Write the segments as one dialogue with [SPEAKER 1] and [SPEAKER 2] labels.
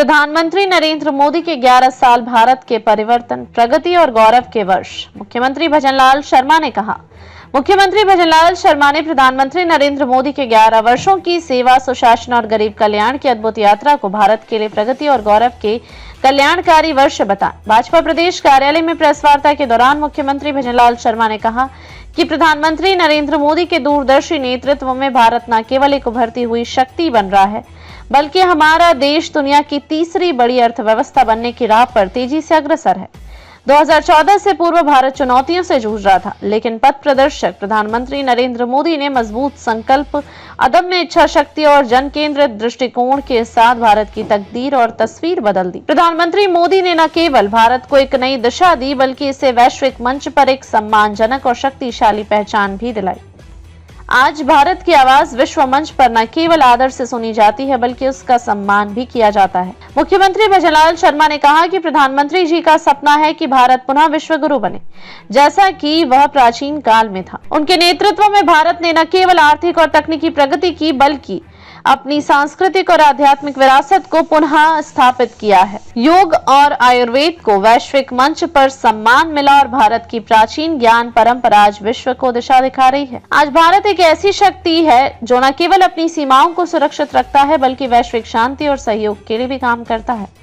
[SPEAKER 1] प्रधानमंत्री नरेंद्र मोदी के 11 साल भारत के परिवर्तन, प्रगति और गौरव के वर्ष। मुख्यमंत्री भजनलाल शर्मा ने कहा। मुख्यमंत्री भजनलाल शर्मा ने प्रधानमंत्री नरेंद्र मोदी के 11 वर्षों की सेवा, सुशासन और गरीब कल्याण की अद्भुत यात्रा को भारत के लिए प्रगति और गौरव के कल्याणकारी वर्ष बताया। भाजपा प्रदेश कार्यालय में प्रेस वार्ता के दौरान मुख्यमंत्री भजनलाल शर्मा ने कहा कि प्रधानमंत्री नरेंद्र मोदी के दूरदर्शी नेतृत्व में भारत न केवल एक उभरती हुई शक्ति बन रहा है, बल्कि हमारा देश दुनिया की तीसरी बड़ी अर्थव्यवस्था बनने की राह पर तेजी से अग्रसर है। 2014 से पूर्व भारत चुनौतियों से जूझ रहा था, लेकिन पथ प्रदर्शक प्रधानमंत्री नरेंद्र मोदी ने मजबूत संकल्प, अदम्य इच्छा शक्ति और जन केंद्रित दृष्टिकोण के साथ भारत की तकदीर और तस्वीर बदल दी। प्रधानमंत्री मोदी ने न केवल भारत को एक नई दिशा दी, बल्कि इसे वैश्विक मंच पर एक सम्मानजनक और शक्तिशाली पहचान भी दिलाई। आज भारत की आवाज विश्व मंच पर न केवल आदर से सुनी जाती है, बल्कि उसका सम्मान भी किया जाता है। मुख्यमंत्री भजनलाल शर्मा ने कहा कि प्रधानमंत्री जी का सपना है कि भारत पुनः विश्व गुरु बने, जैसा कि वह प्राचीन काल में था। उनके नेतृत्व में भारत ने न केवल आर्थिक और तकनीकी प्रगति की, बल्कि अपनी सांस्कृतिक और आध्यात्मिक विरासत को पुनः स्थापित किया है। योग और आयुर्वेद को वैश्विक मंच पर सम्मान मिला और भारत की प्राचीन ज्ञान परंपरा आज विश्व को दिशा दिखा रही है। आज भारत एक ऐसी शक्ति है जो न केवल अपनी सीमाओं को सुरक्षित रखता है, बल्कि वैश्विक शांति और सहयोग के लिए भी काम करता है।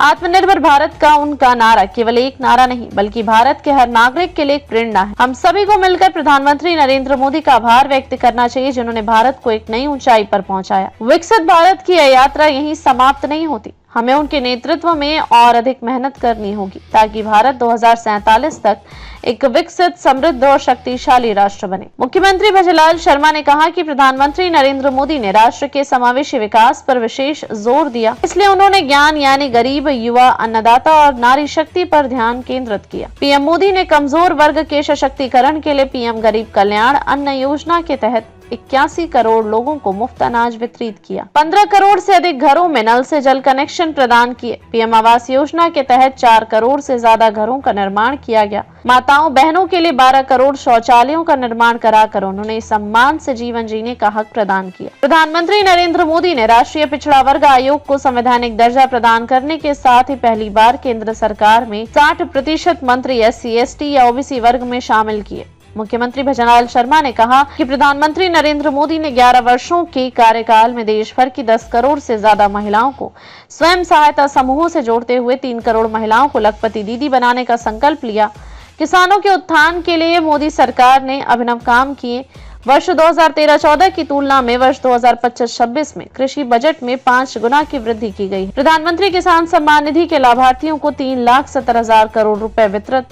[SPEAKER 1] आत्मनिर्भर भारत का उनका नारा केवल एक नारा नहीं, बल्कि भारत के हर नागरिक के लिए एक प्रेरणा है। हम सभी को मिलकर प्रधानमंत्री नरेंद्र मोदी का आभार व्यक्त करना चाहिए, जिन्होंने भारत को एक नई ऊंचाई पर पहुंचाया। विकसित भारत की यह यात्रा यहीं समाप्त नहीं होती। हमें उनके नेतृत्व में और अधिक मेहनत करनी होगी, ताकि भारत 2047 तक एक विकसित, समृद्ध और शक्तिशाली राष्ट्र बने। मुख्यमंत्री भजनलाल शर्मा ने कहा कि प्रधानमंत्री नरेंद्र मोदी ने राष्ट्र के समावेशी विकास पर विशेष जोर दिया, इसलिए उन्होंने ज्ञान यानी गरीब, युवा, अन्नदाता और नारी शक्ति पर ध्यान केंद्रित किया। पीएम मोदी ने कमजोर वर्ग के सशक्तिकरण के लिए पीएम गरीब कल्याण अन्न योजना के तहत 81 करोड़ लोगों को मुफ्त अनाज वितरित किया। 15 करोड़ से अधिक घरों में नल से जल कनेक्शन प्रदान किए। पीएम आवास योजना के तहत 4 करोड़ से ज्यादा घरों का निर्माण किया गया। माताओं बहनों के लिए 12 करोड़ शौचालयों का निर्माण कराकर उन्होंने सम्मान से जीवन जीने का हक प्रदान किया। प्रधानमंत्री नरेंद्र मोदी ने राष्ट्रीय पिछड़ा वर्ग आयोग को संवैधानिक दर्जा प्रदान करने के साथ ही पहली बार केंद्र सरकार में 60% मंत्री SC, ST या OBC वर्ग में शामिल किए। मुख्यमंत्री भजनलाल शर्मा ने कहा कि प्रधानमंत्री नरेंद्र मोदी ने 11 वर्षों के कार्यकाल में देश भर की 10 करोड़ से ज्यादा महिलाओं को स्वयं सहायता समूहों से जोड़ते हुए 3 करोड़ महिलाओं को लखपति दीदी बनाने का संकल्प लिया। किसानों के उत्थान के लिए मोदी सरकार ने अभिनव काम किए। वर्ष 2013-14 की तुलना में वर्ष 2025-26 में कृषि बजट में 5 गुना की वृद्धि की गई। प्रधानमंत्री किसान सम्मान निधि के लाभार्थियों को 3,70,000 करोड़ रुपए वितरित,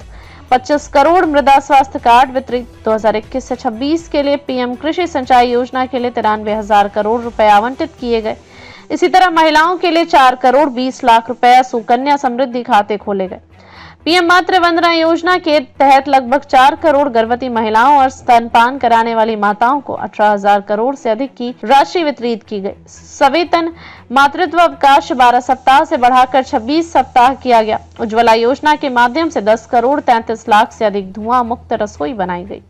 [SPEAKER 1] 25 करोड़ मृदा स्वास्थ्य कार्ड वितरित। 2021 से 26 के लिए पीएम कृषि सिंचाई योजना के लिए 93,000 करोड़ रुपए आवंटित किए गए। इसी तरह महिलाओं के लिए 4 करोड़ 20 लाख रुपए सुकन्या समृद्धि खाते खोले गए। पीएम मातृ वंदना योजना के तहत लगभग 4 करोड़ गर्भवती महिलाओं और स्तनपान कराने वाली माताओं को 18,000 करोड़ से अधिक की राशि वितरित की गई। सवेतन मातृत्व अवकाश 12 सप्ताह से बढ़ाकर 26 सप्ताह किया गया। उज्ज्वला योजना के माध्यम से 10 करोड़ 33 लाख से अधिक धुआं मुक्त रसोई बनाई गई।